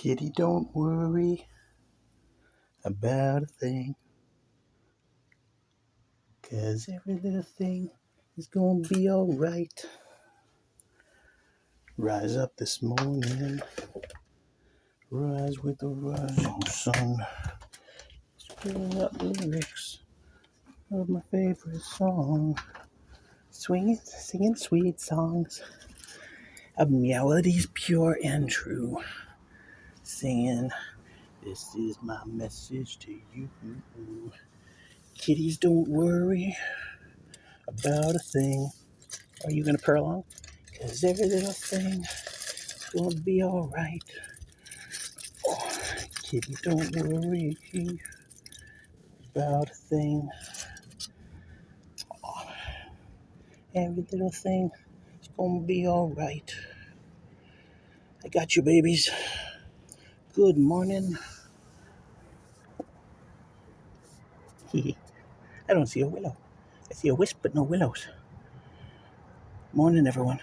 Kitty, don't worry about a thing, 'cause every little thing is gonna be alright. Rise up this morning, rise with the rising sun, screwing up lyrics of my favorite song, swinging, singing sweet songs of melodies pure and true, singing, this is my message to you. Kitties, don't worry about a thing. Are you gonna purr along? 'Cause every little thing is gonna be alright. Oh, kitty, don't worry about a thing. Oh, every little thing is gonna be alright. I got you, babies. Good morning. I don't see a willow. I see a wisp, but no willows. Morning, everyone.